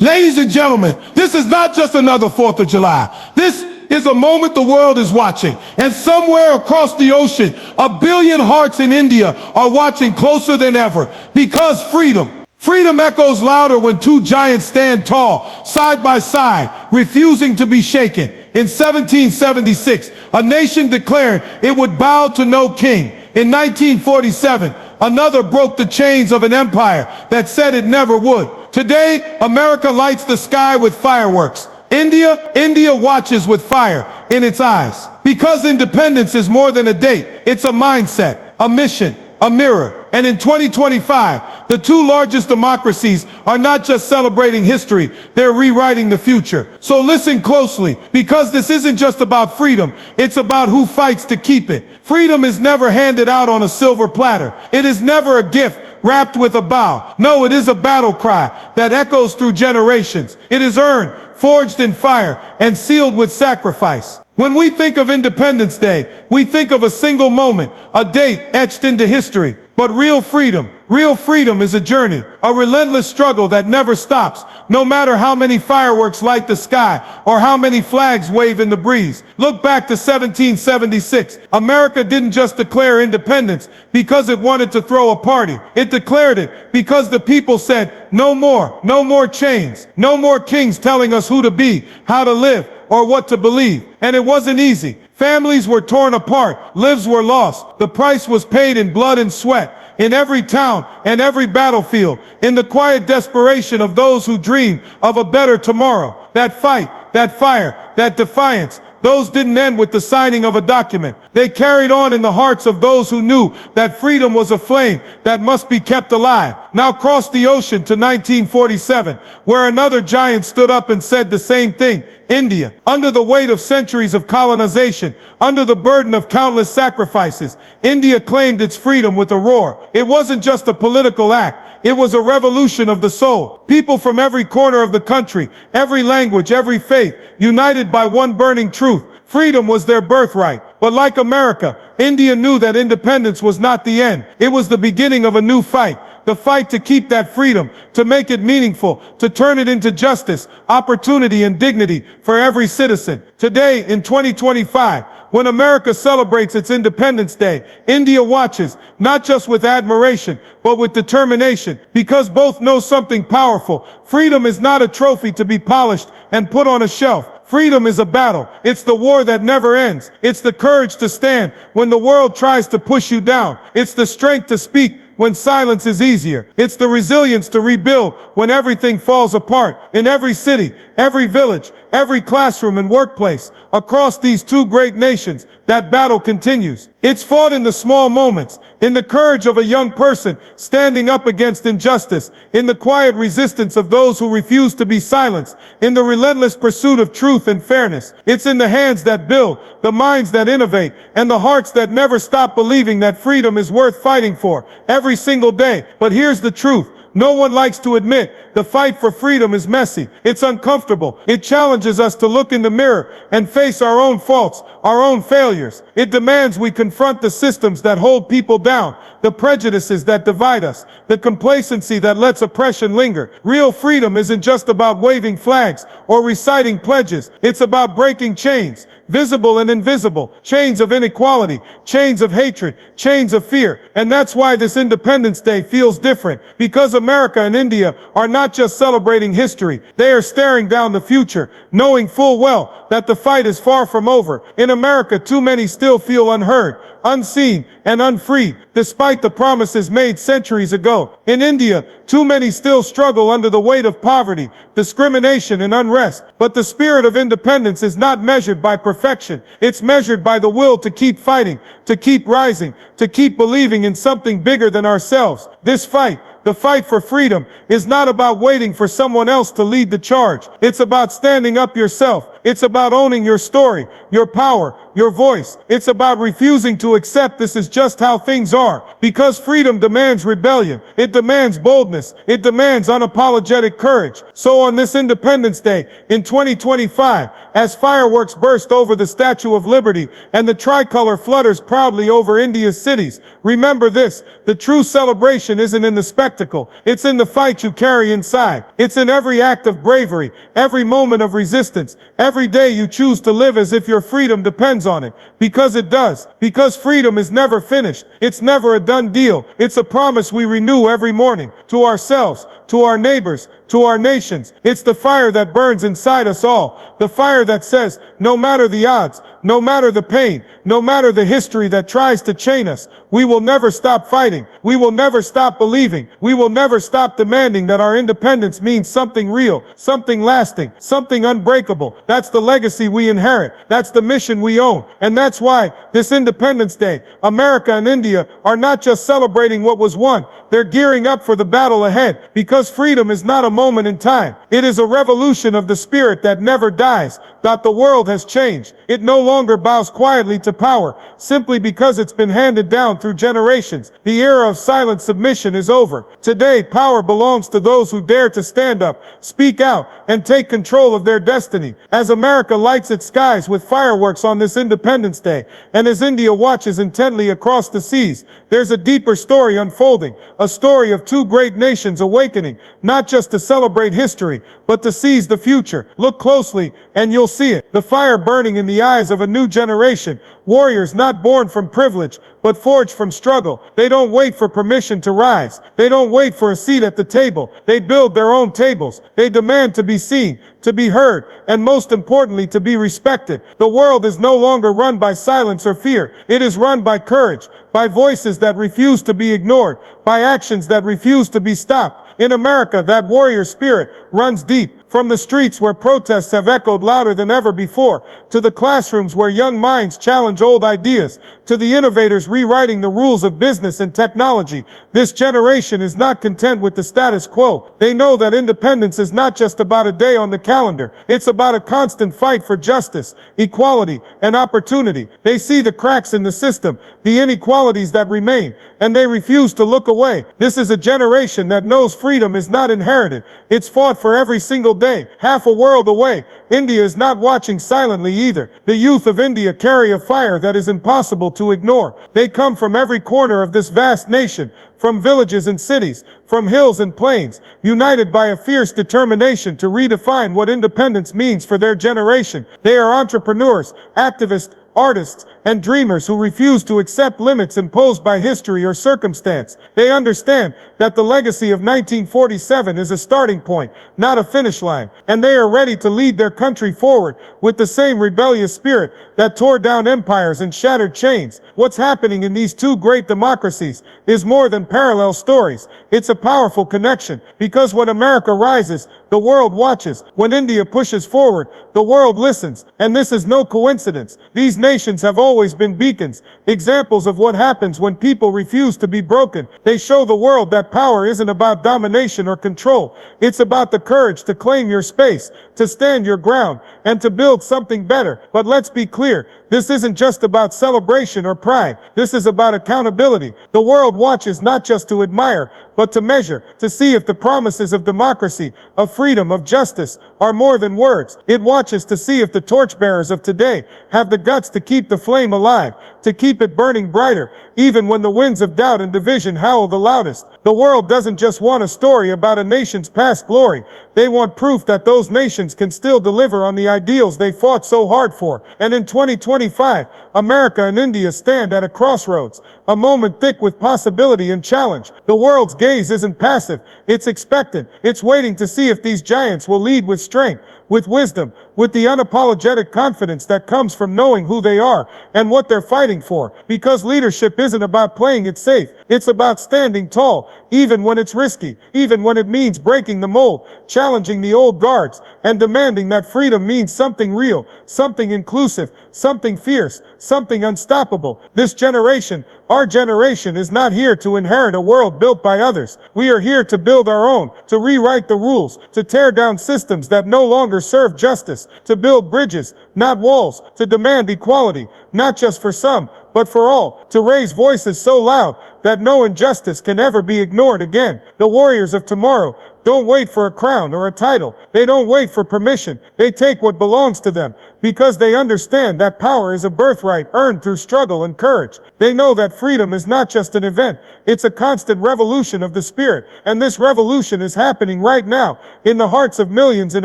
Ladies and gentlemen, this is not just another 4th of July. This is a moment the world is watching. And somewhere across the ocean, a billion hearts in India are watching closer than ever. Because freedom echoes louder when two giants stand tall, side by side, refusing to be shaken. In 1776, a nation declared it would bow to no king. In 1947, another broke the chains of an empire that said it never would. Today, America lights the sky with fireworks. India watches with fire in its eyes. Because independence is more than a date, it's a mindset, a mission, a mirror. And in 2025, the two largest democracies are not just celebrating history, they're rewriting the future. So listen closely, because this isn't just about freedom, it's about who fights to keep it. Freedom is never handed out on a silver platter. It is never a gift wrapped with a bow. No, it is a battle cry that echoes through generations. It is earned, forged in fire, and sealed with sacrifice. When we think of Independence Day, we think of a single moment, a date etched into history. But real freedom is a journey, a relentless struggle that never stops, no matter how many fireworks light the sky or how many flags wave in the breeze. Look back to 1776. America didn't just declare independence because it wanted to throw a party. It declared it because the people said, no more chains, no more kings telling us who to be, how to live, or what to believe. And it wasn't easy. Families were torn apart, lives were lost, the price was paid in blood and sweat, in every town and every battlefield, in the quiet desperation of those who dream of a better tomorrow. That fight, that fire, that defiance, those didn't end with the signing of a document. They carried on in the hearts of those who knew that freedom was a flame that must be kept alive. Now cross the ocean to 1947, where another giant stood up and said the same thing. India, under the weight of centuries of colonization, under the burden of countless sacrifices, India claimed its freedom with a roar. It wasn't just a political act. It was a revolution of the soul. People from every corner of the country, every language, every faith, united by one burning truth. Freedom was their birthright. But like America, India knew that independence was not the end. It was the beginning of a new fight. The fight to keep that freedom, to make it meaningful, to turn it into justice, opportunity, and dignity for every citizen. Today, in 2025, when America celebrates its Independence Day, India watches, not just with admiration, but with determination, because both know something powerful. Freedom is not a trophy to be polished and put on a shelf. Freedom is a battle. It's the war that never ends. It's the courage to stand when the world tries to push you down. It's the strength to speak when silence is easier. It's the resilience to rebuild when everything falls apart. In every city, every village, every classroom and workplace, across these two great nations, that battle continues. It's fought in the small moments, in the courage of a young person standing up against injustice, in the quiet resistance of those who refuse to be silenced, in the relentless pursuit of truth and fairness. It's in the hands that build, the minds that innovate, and the hearts that never stop believing that freedom is worth fighting for every single day. But here's the truth. No one likes to admit the fight for freedom is messy. It's uncomfortable. It challenges us to look in the mirror and face our own faults, our own failures. It demands we confront the systems that hold people down, the prejudices that divide us, the complacency that lets oppression linger. Real freedom isn't just about waving flags or reciting pledges. It's about breaking chains, visible and invisible, chains of inequality, chains of hatred, chains of fear. And that's why this Independence Day feels different, because America and India are not just celebrating history, they are staring down the future, knowing full well that the fight is far from over. In America, too many still feel unheard, unseen, and unfree, despite the promises made centuries ago. In India, too many still struggle under the weight of poverty, discrimination, and unrest. But the spirit of independence is not measured by perfection. It's measured by the will to keep fighting, to keep rising, to keep believing in something bigger than ourselves. This fight, the fight for freedom, is not about waiting for someone else to lead the charge. It's about standing up yourself, It's about owning your story, your power, your voice. It's about refusing to accept this is just how things are. Because freedom demands rebellion. It demands boldness. It demands unapologetic courage. So on this Independence Day in 2025, as fireworks burst over the Statue of Liberty and the tricolor flutters proudly over India's cities, remember this: the true celebration isn't in the spectacle. It's in the fight you carry inside. It's in every act of bravery, every moment of resistance, every day you choose to live as if your freedom depends on it. Because it does. Because freedom is never finished. It's never a done deal. It's a promise we renew every morning to ourselves, to our neighbors, to our nations. It's the fire that burns inside us all. The fire that says, no matter the odds, no matter the pain, no matter the history that tries to chain us, we will never stop fighting. We will never stop believing. We will never stop demanding that our independence means something real, something lasting, something unbreakable. That's the legacy we inherit. That's the mission we own. And that's why this Independence Day, America and India are not just celebrating what was won. They're gearing up for the battle ahead, because freedom is not a moment in time. It is a revolution of the spirit that never dies. That the world has changed. It no longer bows quietly to power, simply because it's been handed down through generations. The era of silent submission is over. Today, power belongs to those who dare to stand up, speak out, and take control of their destiny. As America lights its skies with fireworks on this Independence Day, and as India watches intently across the seas, there's a deeper story unfolding, a story of two great nations awakening, not just to celebrate history, but to seize the future. Look closely, and you'll see it. The fire burning in the eyes of a new generation. Warriors not born from privilege, but forged from struggle. They don't wait for permission to rise. They don't wait for a seat at the table. They build their own tables. They demand to be seen, to be heard, and most importantly, to be respected. The world is no longer run by silence or fear. It is run by courage, by voices that refuse to be ignored, by actions that refuse to be stopped. In America, that warrior spirit runs deep. From the streets where protests have echoed louder than ever before, to the classrooms where young minds challenge old ideas, to the innovators rewriting the rules of business and technology, this generation is not content with the status quo. They know that independence is not just about a day on the calendar. It's about a constant fight for justice, equality, and opportunity. They see the cracks in the system, the inequalities that remain, and they refuse to look away. This is a generation that knows freedom is not inherited. It's fought for every single day, half a world away. India is not watching silently either. The youth of India carry a fire that is impossible to ignore. They come from every corner of this vast nation, from villages and cities, from hills and plains, united by a fierce determination to redefine what independence means for their generation. They are entrepreneurs, activists, artists, and dreamers who refuse to accept limits imposed by history or circumstance. They understand that the legacy of 1947 is a starting point, not a finish line, and they are ready to lead their country forward with the same rebellious spirit that tore down empires and shattered chains. What's happening in these two great democracies is more than parallel stories. It's a powerful connection, because when America rises, the world watches. When India pushes forward, the world listens. And this is no coincidence. These nations have always been beacons, examples of what happens when people refuse to be broken. They show the world that power isn't about domination or control. It's about the courage to claim your space, to stand your ground, and to build something better. But let's be clear, this isn't just about celebration or pride. This is about accountability. The world watches not just to admire, but to measure, to see if the promises of democracy, of freedom, of justice are more than words. It watches to see if the torchbearers of today have the guts to keep the flame alive, to keep it burning brighter, even when the winds of doubt and division howl the loudest. The world doesn't just want a story about a nation's past glory. They want proof that those nations can still deliver on the ideals they fought so hard for. And in 2025, America and India stand at a crossroads, a moment thick with possibility and challenge. The world's gaze isn't passive, it's expectant. It's waiting to see if these giants will lead with strength, with wisdom, with the unapologetic confidence that comes from knowing who they are and what they're fighting for. Because leadership isn't about playing it safe. It's about standing tall, even when it's risky, even when it means breaking the mold, challenging the old guards, and demanding that freedom means something real, something inclusive, something fierce, something unstoppable. This generation, our generation, is not here to inherit a world built by others. We are here to build our own, to rewrite the rules, to tear down systems that no longer serve justice, to build bridges, not walls, to demand equality, not just for some, but for all, to raise voices so loud that no injustice can ever be ignored again. The warriors of tomorrow don't wait for a crown or a title. They don't wait for permission. They take what belongs to them because they understand that power is a birthright earned through struggle and courage. They know that freedom is not just an event. It's a constant revolution of the spirit. And this revolution is happening right now in the hearts of millions in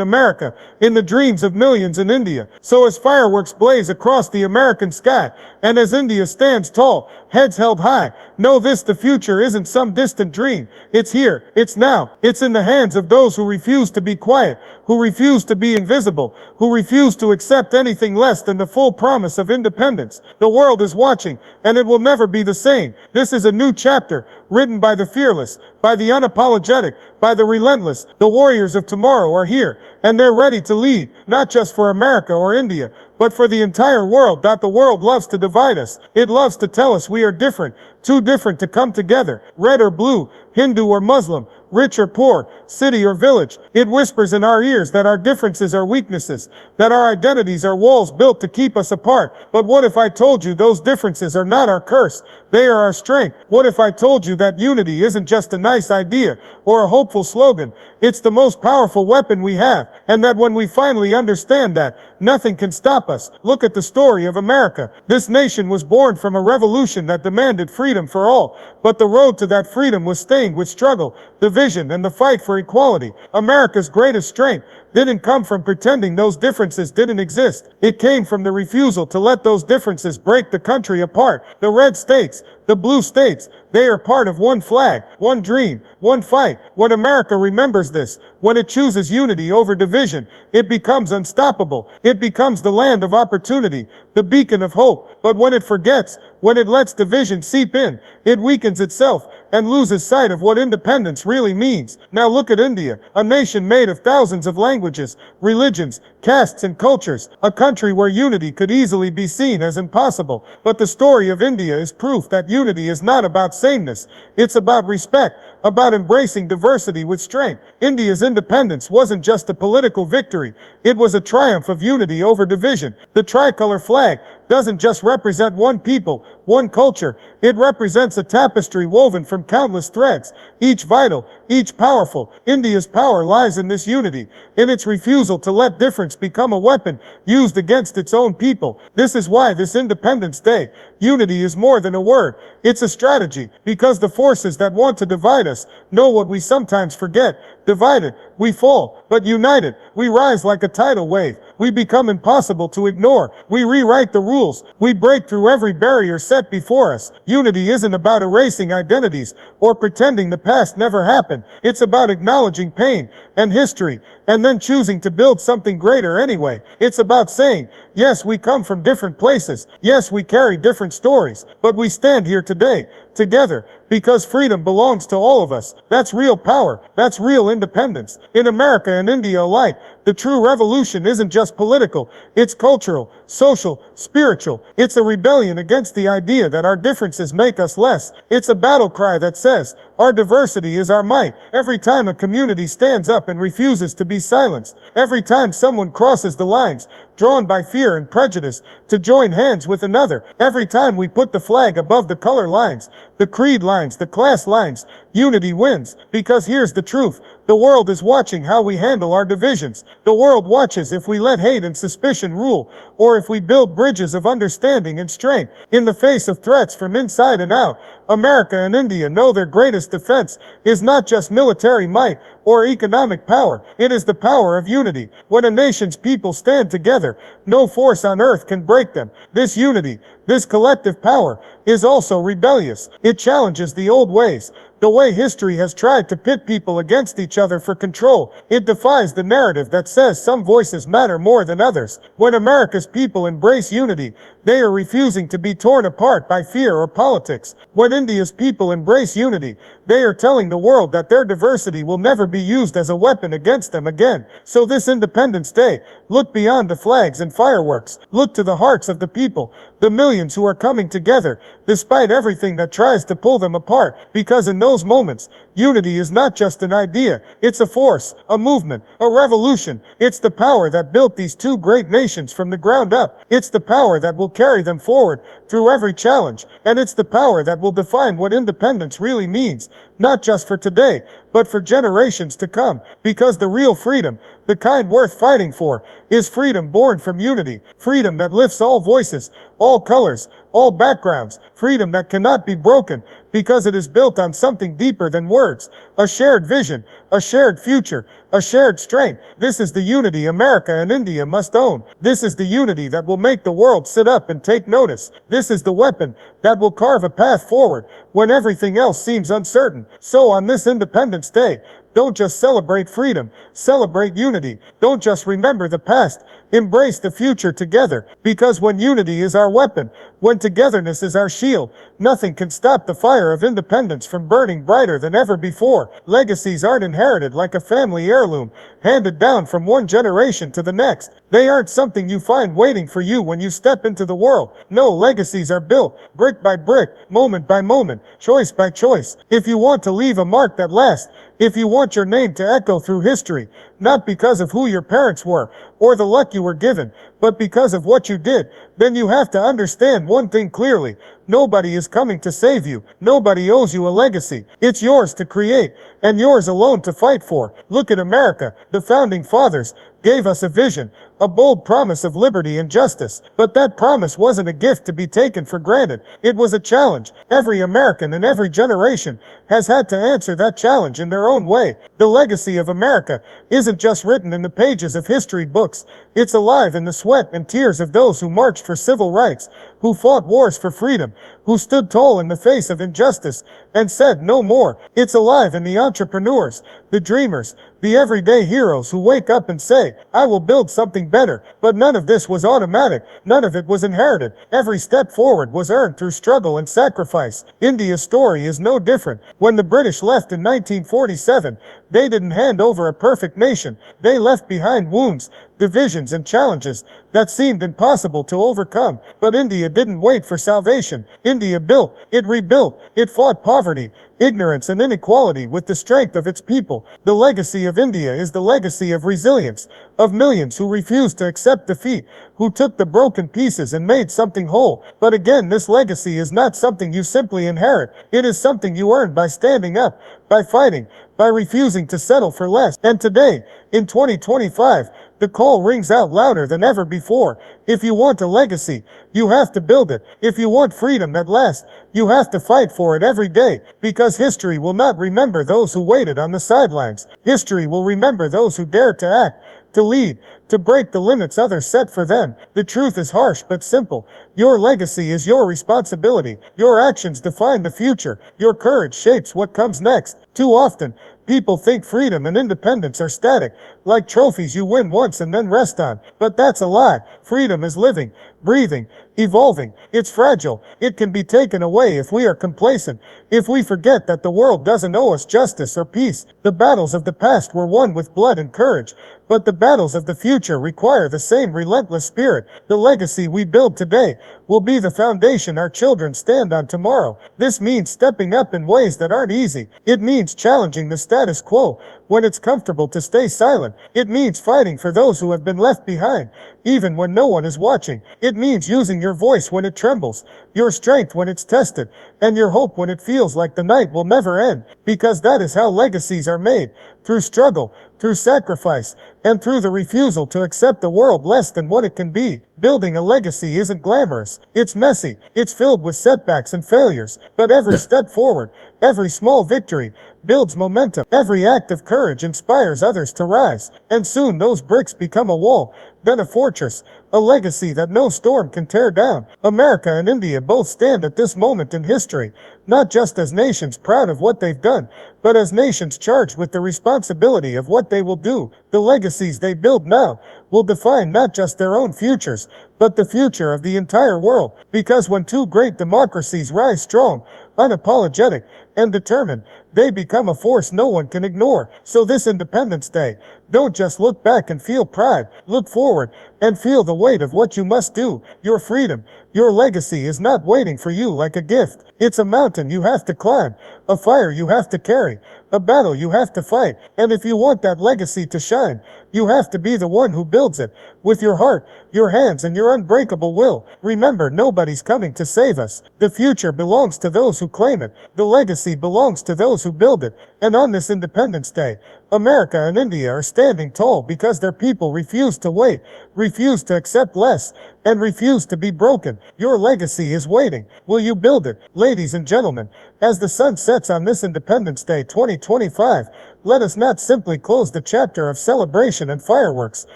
America, in the dreams of millions in India. So as fireworks blaze across the American sky, and as India stands tall, heads held high, know this: the future isn't some distant dream. It's here. It's now. It's in the hands of those who refuse to be quiet, who refuse to be invisible, who refuse to accept anything less than the full promise of independence. The world is watching, and it will never be the same. This is a new chapter, written by the fearless, by the unapologetic, by the relentless. The warriors of tomorrow are here, and they're ready to lead, not just for America or India, but for the entire world. That the world loves to divide us. It loves to tell us we are different, too different to come together, red or blue, Hindu or Muslim, rich or poor, city or village. It whispers in our ears that our differences are weaknesses, that our identities are walls built to keep us apart. But what if I told you those differences are not our curse? They are our strength. What if I told you that unity isn't just a nice idea or a hopeful slogan? It's the most powerful weapon we have, and that when we finally understand that, nothing can stop us. Look at the story of America. This nation was born from a revolution that demanded freedom for all, but the road to that freedom was stained with struggle, division, and the fight for equality. America's greatest strength didn't come from pretending those differences didn't exist. It came from the refusal to let those differences break the country apart. The red states, the blue states, they are part of one flag, one dream, one fight. When America remembers this, when it chooses unity over division, it becomes unstoppable. It becomes the land of opportunity, the beacon of hope. But when it forgets, when it lets division seep in, it weakens itself and loses sight of what independence really means. Now look at India, a nation made of thousands of languages, religions, castes, and cultures, a country where unity could easily be seen as impossible. But the story of India is proof that unity is not about sameness. It's about respect, about embracing diversity with strength. India's independence wasn't just a political victory. It was a triumph of unity over division. The tricolor flag doesn't just represent one people, one culture. It represents a tapestry woven from countless threads, each vital, each powerful. India's power lies in this unity, in its refusal to let difference become a weapon used against its own people. This is why this Independence Day, unity is more than a word. It's a strategy, because the forces that want to divide us know what we sometimes forget. Divided, we fall, but united, we rise like a tidal wave. We become impossible to ignore. We rewrite the rules. We break through every barrier set before us. Unity isn't about erasing identities or pretending the past never happened. It's about acknowledging pain and history and then choosing to build something greater anyway. It's about saying, yes, we come from different places. Yes, we carry different stories, but we stand here today, together, because freedom belongs to all of us. That's real power. That's real independence. In America and India alike, the true revolution isn't just political. It's cultural, social, spiritual. It's a rebellion against the idea that our differences make us less. It's a battle cry that says, our diversity is our might. Every time a community stands up and refuses to be silenced, every time someone crosses the lines drawn by fear and prejudice to join hands with another, every time we put the flag above the color lines, the creed lines, the class lines, unity wins. Because here's the truth. The world is watching how we handle our divisions. The world watches if we let hate and suspicion rule, or if we build bridges of understanding and strength. In the face of threats from inside and out, America and India know their greatest defense is not just military might or economic power. It is the power of unity. When a nation's people stand together, no force on earth can break them. This unity, this collective power, is also rebellious. It challenges the old ways, The way history has tried to pit people against each other for control, it defies the narrative that says some voices matter more than others. When America's people embrace unity, they are refusing to be torn apart by fear or politics. When India's people embrace unity, they are telling the world that their diversity will never be used as a weapon against them again. So this Independence Day, look beyond the flags and fireworks. Look to the hearts of the people, the millions who are coming together, despite everything that tries to pull them apart. Because in those moments, unity is not just an idea, it's a force, a movement, a revolution. It's the power that built these two great nations from the ground up. It's the power that will carry them forward through every challenge. And it's the power that will define what independence really means, not just for today, but for generations to come. Because the real freedom, the kind worth fighting for, is freedom born from unity. Freedom that lifts all voices, all colors, all backgrounds. Freedom that cannot be broken because it is built on something deeper than words. A shared vision, a shared future, a shared strength. This is the unity America and India must own. This is the unity that will make the world sit up and take notice. This is the weapon that will carve a path forward when everything else seems uncertain. So on this Independence Day, don't just celebrate freedom, celebrate unity. Don't just remember the past, embrace the future together. Because when unity is our weapon, when togetherness is our shield, nothing can stop the fire of independence from burning brighter than ever before. Legacies aren't inherited like a family heirloom, handed down from one generation to the next. They aren't something you find waiting for you when you step into the world. No, legacies are built, brick by brick, moment by moment, choice by choice. If you want to leave a mark that lasts, if you want your name to echo through history, not because of who your parents were, or the luck you were given, but because of what you did, then you have to understand one thing clearly. Nobody is coming to save you. Nobody owes you a legacy. It's yours to create, and yours alone to fight for. Look at America. The founding fathers gave us a vision, a bold promise of liberty and justice. But that promise wasn't a gift to be taken for granted. It was a challenge. Every American in every generation has had to answer that challenge in their own way. The legacy of America isn't just written in the pages of history books. It's alive in the sweat and tears of those who marched for civil rights, who fought wars for freedom, who stood tall in the face of injustice and said no more. It's alive in the entrepreneurs, the dreamers, the everyday heroes who wake up and say, I will build something better. But none of this was automatic. None of it was inherited. Every step forward was earned through struggle and sacrifice. India's story is no different. When the British left in 1947, they didn't hand over a perfect nation. They left behind wounds, divisions, and challenges that seemed impossible to overcome. But India didn't wait for salvation. India built, it rebuilt, it fought poverty, ignorance, and inequality with the strength of its people. The legacy of India is the legacy of resilience, of millions who refused to accept defeat, who took the broken pieces and made something whole. But again, this legacy is not something you simply inherit. It is something you earn by standing up, by fighting, by refusing to settle for less. And today, in 2025, the call rings out louder than ever before. If you want a legacy, you have to build it. If you want freedom that lasts, you have to fight for it every day. Because history will not remember those who waited on the sidelines. History will remember those who dared to act, to lead, to break the limits others set for them. The truth is harsh but simple. Your legacy is your responsibility. Your actions define the future. Your courage shapes what comes next. Too often, people think freedom and independence are static, like trophies you win once and then rest on. But that's a lie. Freedom is living, breathing, evolving. It's fragile. It can be taken away if we are complacent, if we forget that the world doesn't owe us justice or peace. The battles of the past were won with blood and courage, but the battles of the future require the same relentless spirit. The legacy we build today will be the foundation our children stand on tomorrow. This means stepping up in ways that aren't easy. It means challenging the status quo when it's comfortable to stay silent. It means fighting for those who have been left behind, even when no one is watching. It means using your voice when it trembles, your strength when it's tested, and your hope when it feels like the night will never end. Because that is how legacies are made, through struggle, through sacrifice, and through the refusal to accept a world less than what it can be. Building a legacy isn't glamorous. It's messy. It's filled with setbacks and failures. But every step forward, every small victory, builds momentum. Every act of courage inspires others to rise. And soon those bricks become a wall, then a fortress, a legacy that no storm can tear down. America and India both stand at this moment in history, not just as nations proud of what they've done, but as nations charged with the responsibility of what they will do. The legacies they build now will define not just their own futures, but the future of the entire world. Because when two great democracies rise strong, unapologetic, and determined, they become a force no one can ignore. So this Independence Day, don't just look back and feel pride. Look forward and feel the weight of what you must do. Your freedom, your legacy is not waiting for you like a gift. It's a mountain you have to climb, a fire you have to carry, a battle you have to fight. And if you want that legacy to shine, you have to be the one who builds it with your heart, your hands, and your unbreakable will. Remember, nobody's coming to save us. The future belongs to those who claim it. The legacy belongs to those who build it. And on this Independence Day, America and India are standing tall because their people refuse to wait, refuse to accept less, and refuse to be broken. Your legacy is waiting. Will you build it? Ladies and gentlemen, as the sun sets on this Independence Day 2025, let us not simply close the chapter of celebration and fireworks,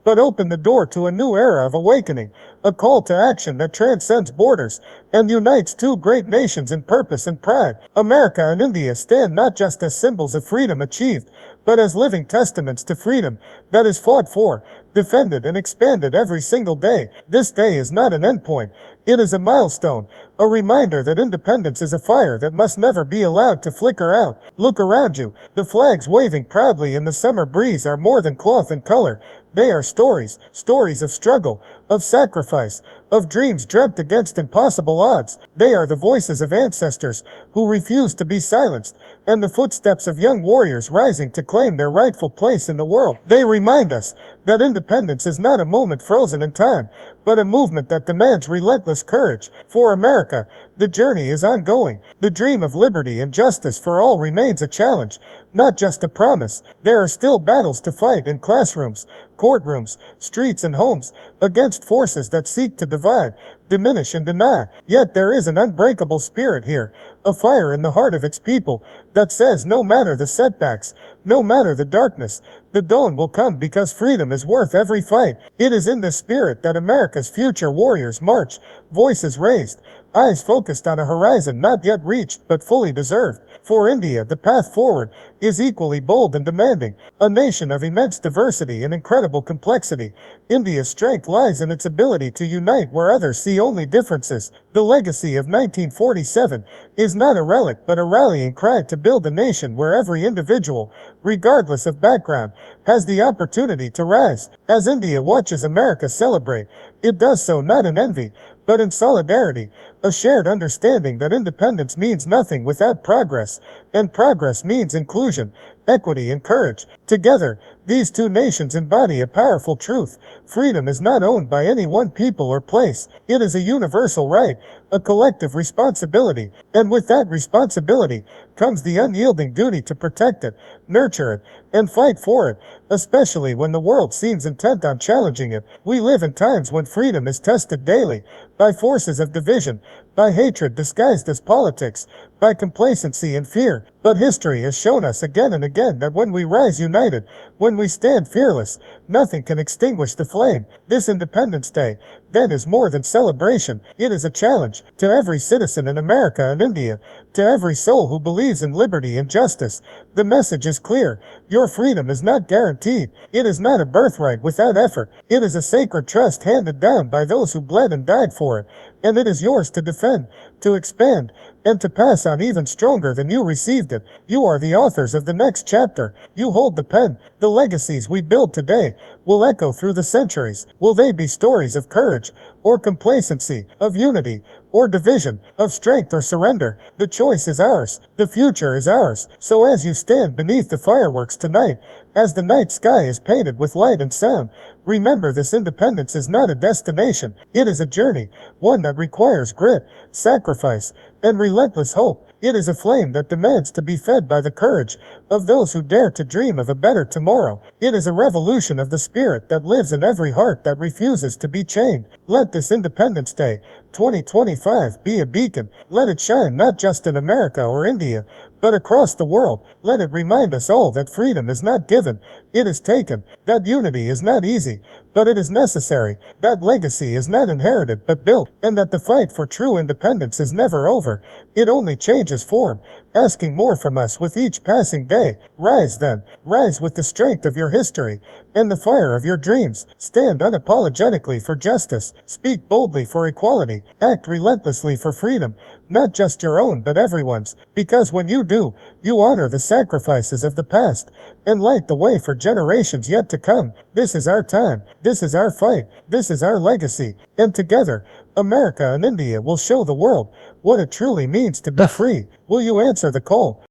but open the door to a new era of awakening, a call to action that transcends borders and unites two great nations in purpose and pride. America and India stand not just as symbols of freedom achieved, but as living testaments to freedom that is fought for, defended, and expanded every single day. This day is not an endpoint. It is a milestone, a reminder that independence is a fire that must never be allowed to flicker out. Look around you. The flags waving proudly in the summer breeze are more than cloth and color. They are stories, stories of struggle, of sacrifice, of dreams dreamt against impossible odds. They are the voices of ancestors who refused to be silenced, and the footsteps of young warriors rising to claim their rightful place in the world. They remind us that independence is not a moment frozen in time, but a movement that demands relentless courage. For America, the journey is ongoing. The dream of liberty and justice for all remains a challenge, not just a promise. There are still battles to fight in classrooms, courtrooms, streets, and homes, against forces that seek to divide, diminish, and deny. Yet there is an unbreakable spirit here, a fire in the heart of its people that says no matter the setbacks, no matter the darkness, the dawn will come because freedom is worth every fight. It is in this spirit that America's future warriors march, voices raised, eyes focused on a horizon not yet reached but fully deserved. For India, the path forward is equally bold and demanding. A nation of immense diversity and incredible complexity, India's strength lies in its ability to unite where others see only differences. The legacy of 1947 is not a relic but a rallying cry to build a nation where every individual, regardless of background, has the opportunity to rise. As India watches America celebrate, it does so not in envy, but in solidarity, a shared understanding that independence means nothing without progress, and progress means inclusion, equity, and courage. Together, these two nations embody a powerful truth. Freedom is not owned by any one people or place. It is a universal right, a collective responsibility, and with that responsibility comes the unyielding duty to protect it, nurture it, and fight for it, especially when the world seems intent on challenging it. We live in times when freedom is tested daily, by forces of division, by hatred disguised as politics, by complacency and fear. But history has shown us again and again that when we rise united, when we stand fearless, nothing can extinguish the flame. This Independence Day, then, is more than celebration. It is a challenge to every citizen in America and India, to every soul who believes in liberty and justice. The message is clear. Your freedom is not guaranteed. It is not a birthright without effort. It is a sacred trust handed down by those who bled and died for it. And it is yours to defend, to expand, and to pass on even stronger than you received it. You are the authors of the next chapter. You hold the pen. The legacies we build today will echo through the centuries. Will they be stories of courage or complacency, of unity or division, of strength or surrender? The choice is ours. The future is ours. So as you stand beneath the fireworks tonight, as the night sky is painted with light and sound, remember this independence is not a destination. It is a journey, one that requires grit, sacrifice, and relentless hope. It is a flame that demands to be fed by the courage of those who dare to dream of a better tomorrow. It is a revolution of the spirit that lives in every heart that refuses to be chained. Let this Independence Day 2025 be a beacon. Let it shine not just in America or India, but across the world. Let it remind us all that freedom is not given, it is taken. That unity is not easy, but it is necessary. That legacy is not inherited, but built. And that the fight for true independence is never over. It only changes form, asking more from us with each passing day. Rise then. Rise with the strength of your history and the fire of your dreams. Stand unapologetically for justice. Speak boldly for equality. Act relentlessly for freedom. Not just your own, but everyone's. Because when you do, you honor the sacrifices of the past and light the way for generations yet to come. This is our time. This is our fight. This is our legacy. And together, America and India will show the world what it truly means to be free. Will you answer the call?